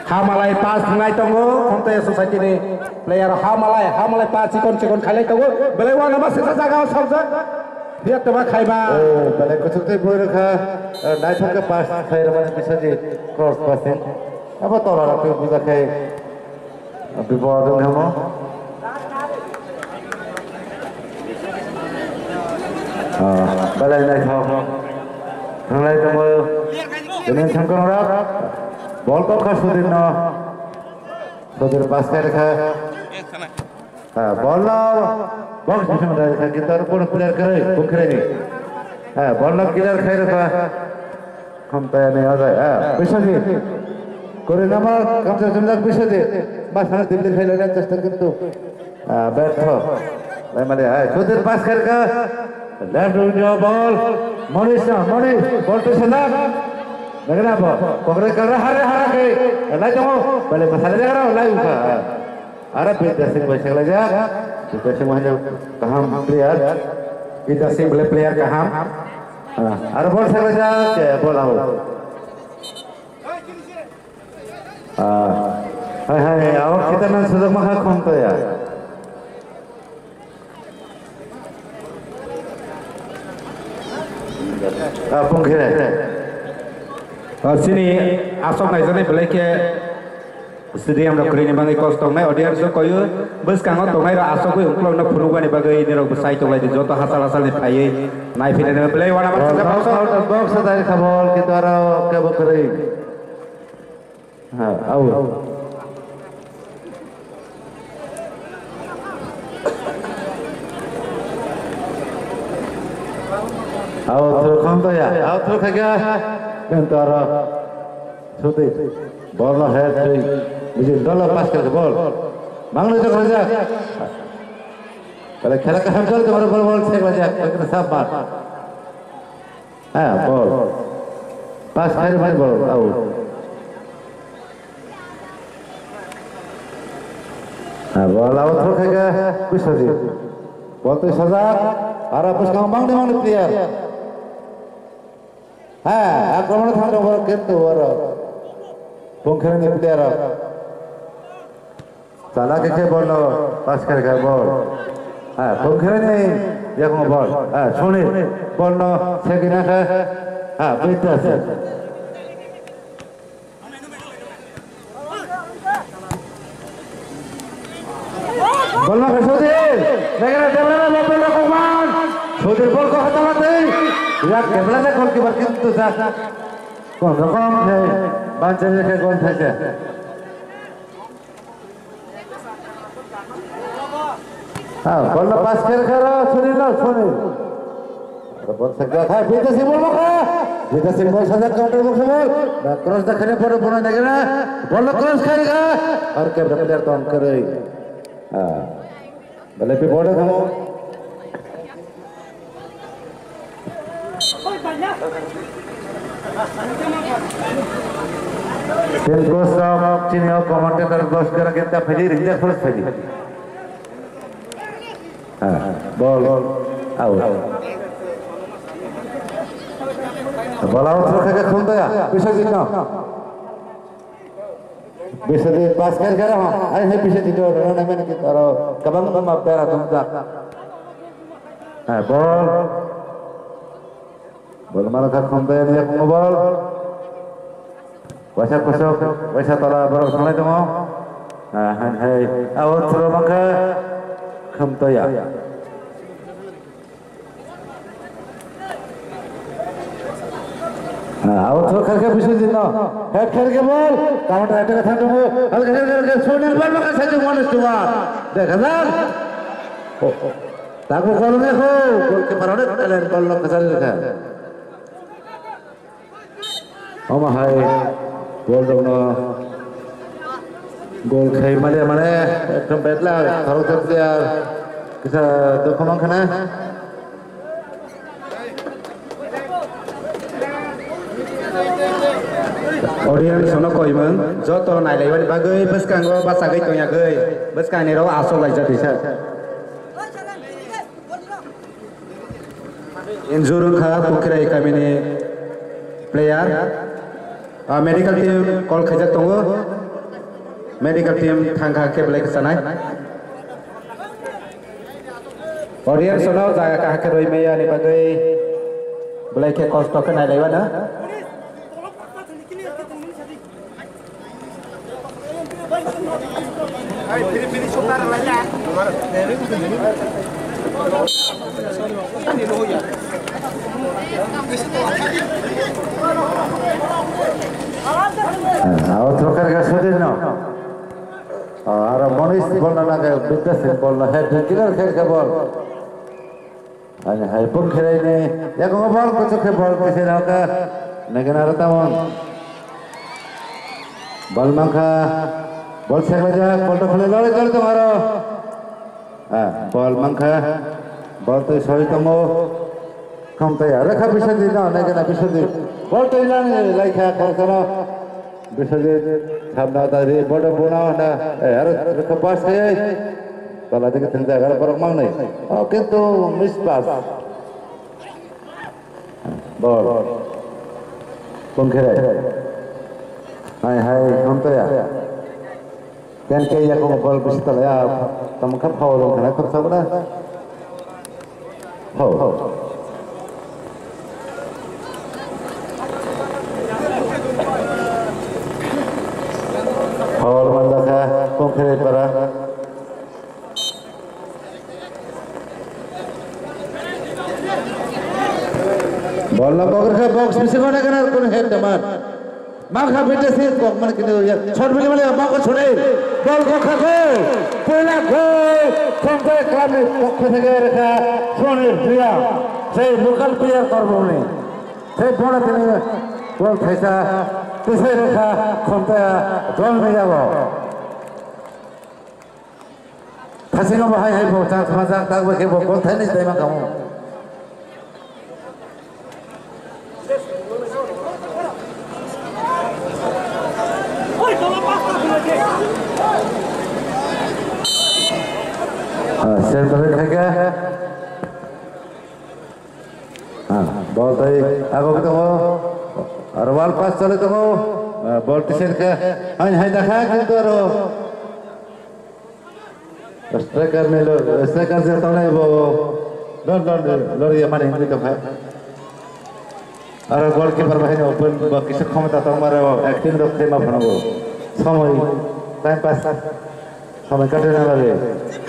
Hamalai pas ngai tongo konte society ni player Hamalai pas cikon khalai tongo belai wana mas sesa jaga samsa dia teba khaiba belai kuchukte boy rakha nai thongka pas khaira mane bisaji cross passing aba tola rakhe buja khai bipod ngamo belai nai thong ngai tongo dengan sangkong rak bol ko ka sudir pas kai rakha bol la box bisam da rakha kita pun player kare bukhre ni bol la clear khai rakha khamta ne aa jay bisaji kore nama kamsa jamlak bisaji basana dilli khai lana chesta kintu ব্যর্থ মানে সুদের pass kai rakha left window ball Monish ball to Salam लेकिन अब पकड़े कर रहा हरा के लाइट हो पहले मसाले दे रहा लाइव का अरे पीटर सिंह वैसे लग जा पीटर सिंह वहां कहां प्लेयर पीटर सिंह बोले प्लेयर कहां अरे बॉल से जा के बॉल आओ हाय आओ कितना सुदम महा कौन तो यार पंखिरे sini asok nai jane belai ke stadium ro kri ni bangai cost tong nai audience ko yu bus kang tong nai ro asok ko uklong na phunu ni bagai ni ro sai to lai joto hasal ni phai nai phine ne belai wana box dari khabol kita ro ke bokri ha au throw kham to ya throw khaga Antara sudah bola head मुझे dollar पास करके ball मांगने तो खोजा पहले खेला का हम चल तुम्हारे बॉल से खोजा लेकिन सब बात बॉल पास कर भाई बॉल आउट बॉल आउट हो गया कुछ सजी बॉल तो सजा और आप उसका मांगने प्लेयर आक्रमण थांगो बर किंतु वर पंखरे प्लेयर साला के बॉल पास कर बॉल पंखरे ने देखो बॉल सोनी बॉल न सेकिना का बेटा से बॉल न सोदी लेकिन टेबल में लोपे रखमान सोदी बॉल को हटाते या केबला ने गोलकीपर किंतु सा कोन रकम है बांचे के गोल থাকে बॉल पास कर सुनील बॉल सकता था बीता सिंह बॉल सजा काउंटर बॉक्स बॉल क्रॉस देखने पर पुनः देखेना बॉल क्रॉस करेगा और के प्लेयर तो करे भले भी बॉल हम Tim Gosok Cini komentar bos kira kita fadi rinja first fadi ball out ball out रखेगा खुलता है पीछे जीतना bisa di pas kan sekarang ayo bisa tidur orang namanya kita taruh kabang sama pera tumpah bol mana tak konten dia ngobol wasa kosok wasa tala baru sangat tu mau hai awal terus maka kamto ya awal terus kerja bisa dino head kerja bol counter attack kan tu hal kerja soalnya bol maka saja manusia cuma dekatlah takut kalau ni gol keeper orang kalian bol kesal lekar oh mahai gol dong gol khai mana tempat lah kalau terlihat kita dokumen kena audience sono koiman joto nai lai bani bagai bus kanggo basagai to yagai bus kang ni ro asok lai jati sa injury kha pukrai kamini player medical team call khajak tongo medical team थांगा के बेलाय सानाय audience know जागा का के रोय मैया नि बागै बेलाय के कष्ट के नायलायबा ना Otro carga sudino. Ahora Monis bola naga bitasin bola head killer carga ball. Ani hai pun kira ini. Ya kau ball kocok ke ball kesi naga. Negara tamon. Ball mangka. Ball sekali aja. Ball tu khule lari kali tomaro. Ball mangka. Ball tu sorry tomo. Kamu tu ya. Rekha bisa di na. Negara bisa di. Ball tu ilan lagi kah kalau Bisajet sabda tadi bodoh punah na, harus kepas saya. Kalau kita tidak ada orang mang nih, oke tu mispas. Bol, pengkira. Hai, konto ya. Kan kaya aku bol bisa telah ya, tamu kap hawa dong, kenapa kap sabda? Hawa. Awal mandaka pengkiri para bola boker ke box bisa kau nak kenal kau head teman maka bete sih kau mana kini ya shot beli mana maka छोड़े ball kau खाओ पहला goal sampai kami pokok negara reka सोने dia saya local player korban saya bola ini ball कैसा किसे रेखा खंपे दोन में जाओ फंसेगा भाई है वो चांस मजाक तक वो के वो कौन था नहीं देमा कामों सेंटर रेखा क्या बहुत ही आगो के तो और वाल पास चले तो बॉल टीशर्ट का हाय देखा किंतु रो स्ट्राइकर ने लो स्ट्राइकर से तो नहीं वो लड़ ये माने हिंदी तो है और गोलकीपर भाई ने ओपन किसे क्षमता तो हमारे एक्टिंग रखते हैं माफना वो समय टाइम पास समय कटने वाले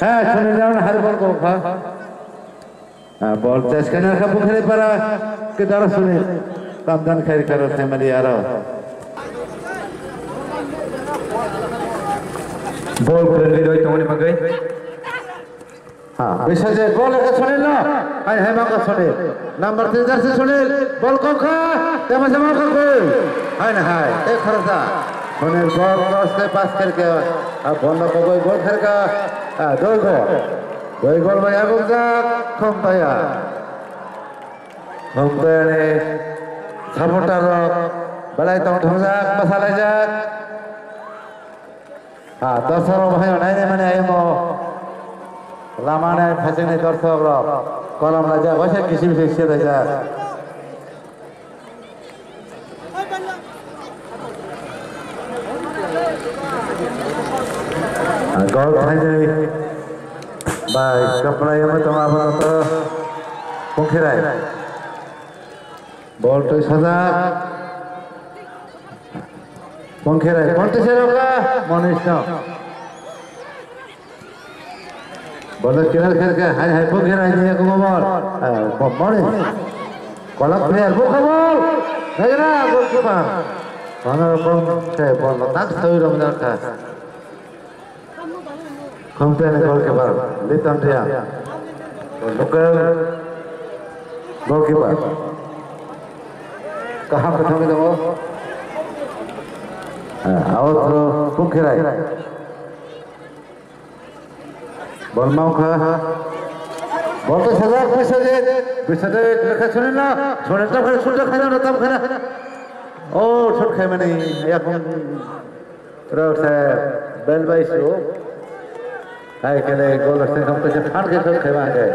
हाँ सुनिए जाओ हर बॉल को खा बॉल चेस करने का बुखरे पड़ा किधर सुनिए Tamdan khair karo family aro. Ball friendly doi tomoni bagai. हाँ bisa je ball ke Sunil na. Hai hai maka Sunil. Number 3 jersey Sunil. Ball ko kha. Tema sama ko ko. Hai na hai. एक खरसा. Sunil ball cross के पास करके अब बंदा को कोई गोल कर का. दो गोल भाई आगो जा कम पाया. हम तो ने supporter balai tong thongjak masalajak dorsok bhai onai mane ayo lamane phasene dorsok rok kolam raja bose kisi bise se daja gol thai jai bai kapla yama toma apato pongkhirai ball तो सजा पंखेरा पंटे से रोका मनीष ना ball किनार करके हाय हाय पंखेरा ये को ball Manish collar player वो बॉल लगना गोल कीपर खाना पंखे बॉल तक सही रमदार का खंपे ने गोल कीपर लिटन दिया लोकल गोल कीपर कहाँ पे थोड़े तो वो और तो पुखरा है बॉल माउ खा बॉल तो सजा पैसा दे लेखा सुने ना सुने तो खाना ना तब खाना ओ छोट खाए मैंने या कौन रोड से बेल बाइस हो हाय के लिए गोल से हम तो जब फाड़ के छोट खाए मांगे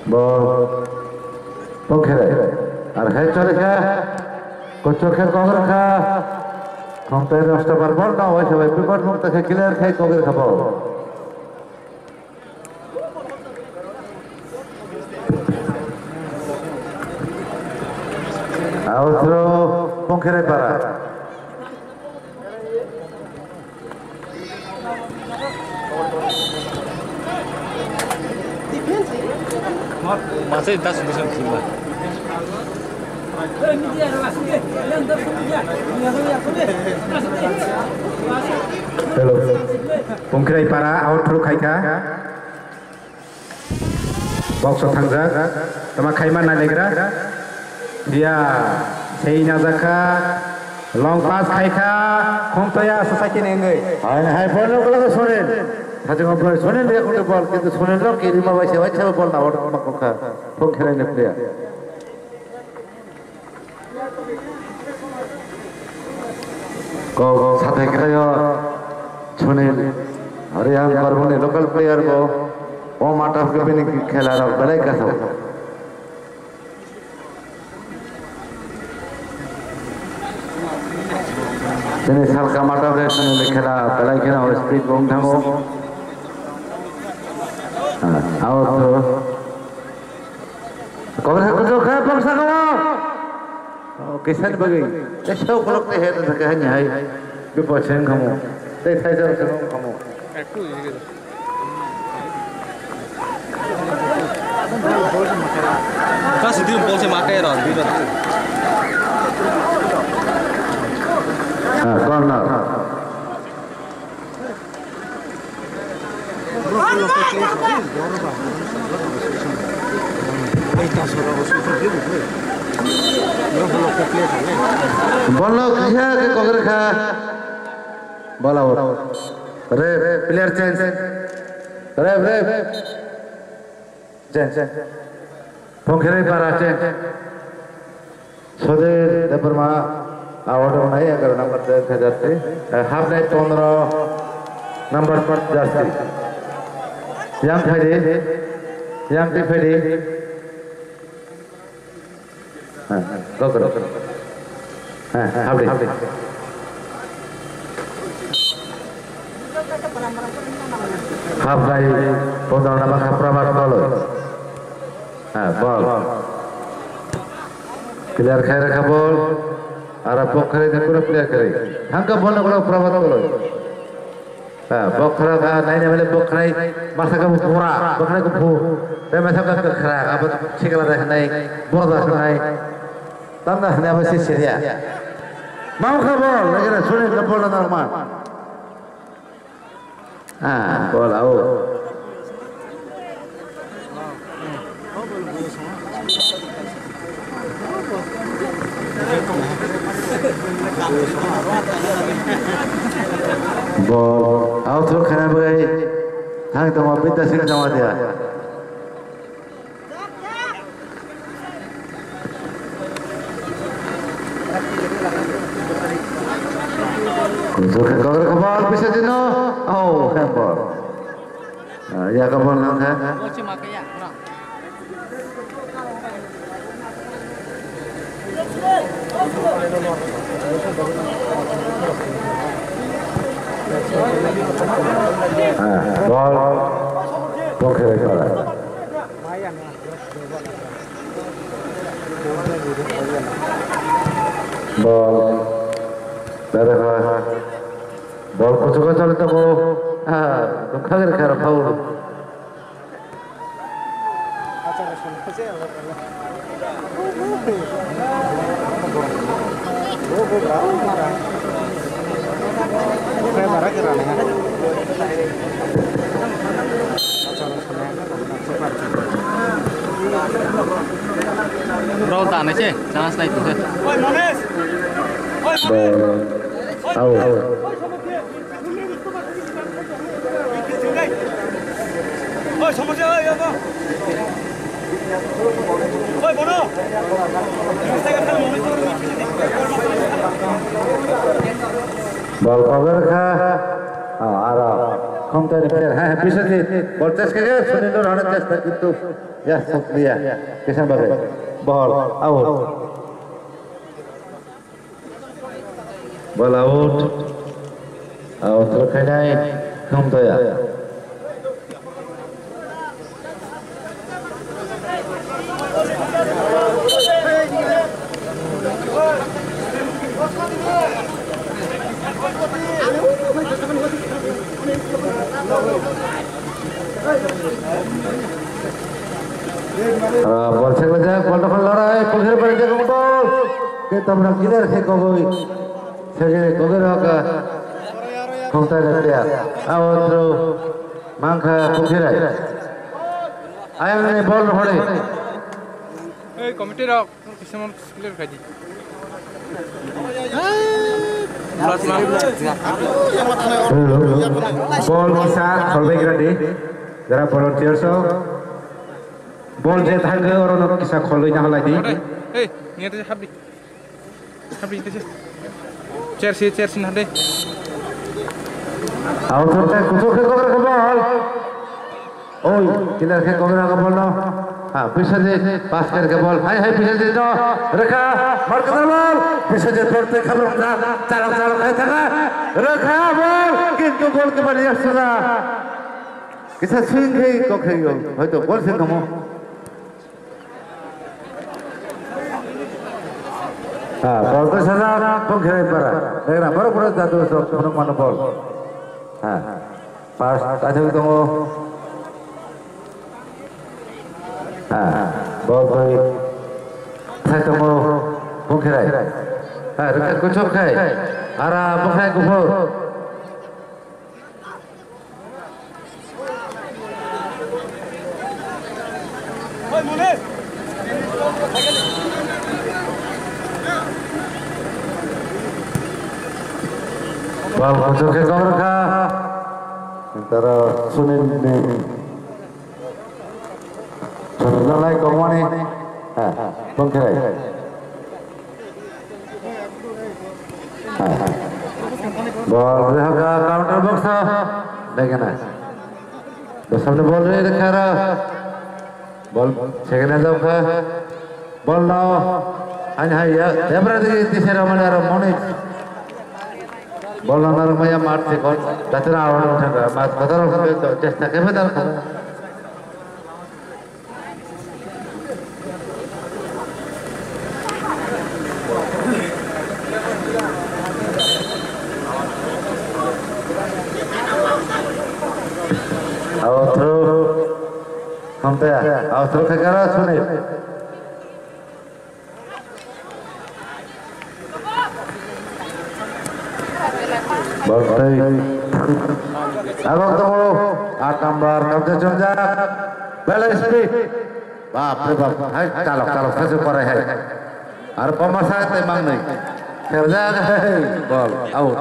बॉल पंखेरा और है चले क्या कुछ खेल कौन रखा ক্ষমতায় নষ্ট পারবল না ওই সবাই বিপদ মুক্ত খেয়ে ক্লিয়ার খাই কবের খাবো আউট্রো পঙ্খেরে পারা masih tas di sana. Hello. Pungkirai para outro khaika. Box thangjak. Tama khaima nalegra. Dia sei nazaka long pass khaika. Khomtoya society nengai. hai bol kala sonen Hati ngobrol sonen dia kunde bol কিন্তু sonen lo kirima baise baise bol na or makka pungkirai ne player ko সাথে খেলায় Sunil হরিয়ান পারবনে local player গো ও মাটা के बिन खेला र बलाई का सब तेने साल का माटा रे सुनील खेला बलाई खेला और स्पीड बम ढंगो आओ तो कवर है कुछ खा पक्सा को किसान बगै एसो ब्लॉक हे त के हन्या है बिपछेन खमो तै थाइजर खमो Kasi dia boleh makai orang bila. Corner. Bola kaya ke cover kha. Bola out. Re player change. Re. Change. Pongkhirai para change. Sode deparma award nahi agar number dekha jatte half night 15 number पर जाते yang Fede go half day half day 15 number Prabat ball ball clear khai rakha ball ara pokhare ne pura clear kare hangka ball na Prabat ball pokhara ka naine mele pokhrai masa ka pura pokhrai ko phu te masa ka khara ab chikala da nai borda nai tanda ne abasi seria mau ka ball lagera sune ka ball na normal ball au ball out through khana bagai hang to mapita sing jama dia kuzo ke cover ke ball bisa dino oh handball ya ke ball nang ha ball Pongkhirai para ball dari ball kucu chale to ko khagir khara foul Bro tanah sih, jangan slide itu. Oi Mones. Oi au. Oi সমস্যা হয় ya bang. Oi bono. Ball cover kha. Ara. Khomtai player hai bisa di ball test ke Sunil Nur hane test কিন্তু ya শুকরিয়া কিষান বাগে ball out Ball out. Out through Kanai. Come to ya. Ball check aja, ball dapat lari, pengir balik ke ball. Kita menang killer ke kogoi. Segera kogoi raga. Kongta dia. Out through. Mangka pengir. Ayam ni ball hore. Hey, committee rok. Kisaman clear kaji. Ball bisa solve grade. Jara volunteers ball je thangge orang kisah kholoi na halai di. Hey, ni ada habis. Habis itu. Chair sini ada. Out through teh kucuk ke ball. Oh, killer ke ball no. हाँ पीछे से पास करके ball हाय पीछे से तो रखा मार कर बॉल पीछे से छोड़ते खबर चारों है था रखा बॉल किंतु गोल के बने सुना किसा स्विंग है को खेलो है तो बॉल से कमो हाँ बॉल तो सदा कम खेले पर लेकिन हमारा पूरा जादू सब अपना मानो बॉल हाँ पास अच्छा तो ball boy thay tamo bongkherai reka kuchok khai ara bongkherai kuphor ball kuchok ke cover ka antara Sunil ne Nalai komone, bongkherai. Ball berhaga counter box देखना. बस हमने बॉल नहीं रखा रहा. बॉल सेकंड है जब बॉल लाओ. हाँ या बराबर तीसरे वाले यार मोनिक. बॉल ना रमाया मारते कौन? दातरा आवाज़ उठाकर मार बता रहा हूँ तो चेष्टा के बता रहा हूँ. हम तो अवसर के करा सुने अब तो 8 नंबर कब्जा चुंजा पहले स्पीड बाप रे बाप है चलो कैसे पर है और पमसा ते मांग नहीं खेल जा बॉल आउट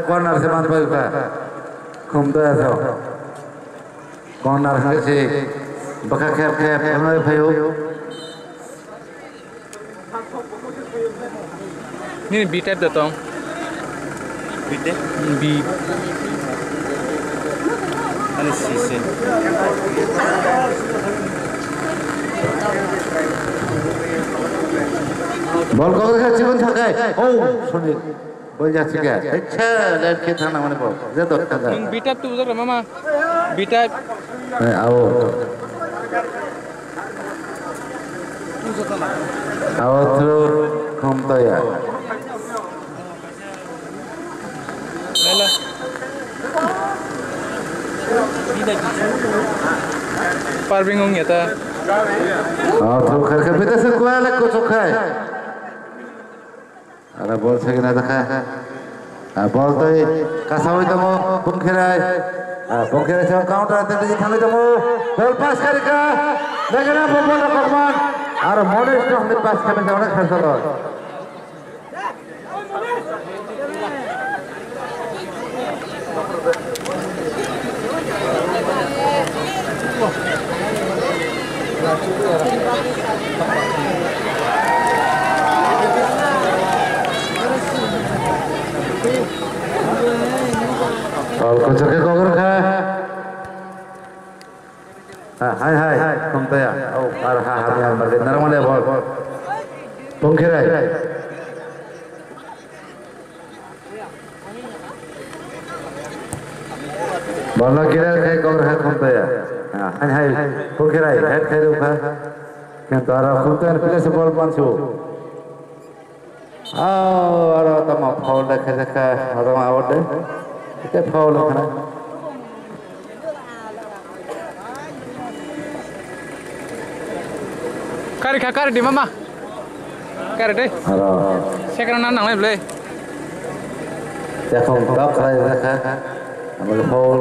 कॉर्नर से मार पाएगा घूम तो ऐसा कॉर्नर से बका खेप हमने भाई हो नहीं बी टाइप देता हूँ बी अरे सी से बॉल को अगर जीवन था क्या ओ सुनिए बोल जा चुका है अच्छा लड़के था ना मैंने बॉल जे तो था बी टाइप तो उधर मामा बी टाइप आओ थ्रू कम तो यार ले पार्विंग होंगे था आओ थ्रू करके भी तो सिर्फ कोई अलग कुछ होता है अरे बॉल से कितना देखा बॉल तो ये कैसा हुई तो वो बंखेराय से काउंटर आते हैं थाने तो वो बॉल पास करेगा लेकिन अब वो बॉल भगवान और मॉडर्न स्टॉक में पास करने का उन्हें खर्चा लगा और कुछ के कवर खा हाय तुम तो यार ओ और हम यार मर गए नरमले ball पंखेराय Bola kira kayak kau berhak kontai ya. Hai, kau kira head kayak apa? Yang tara kontai ni pilih sebol pansu. Orang tamu foul dah kerja orang awal deh. Kita foul kan? Kari di mama. Kari deh. Sekarang nang nang boleh. Saya foul tak kerja kan? Ambil foul.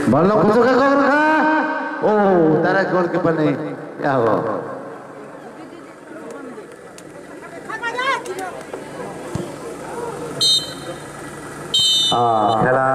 Bola kusuk ke gol ka? Oh, tarik gol ke mana? Ya Allah. Khela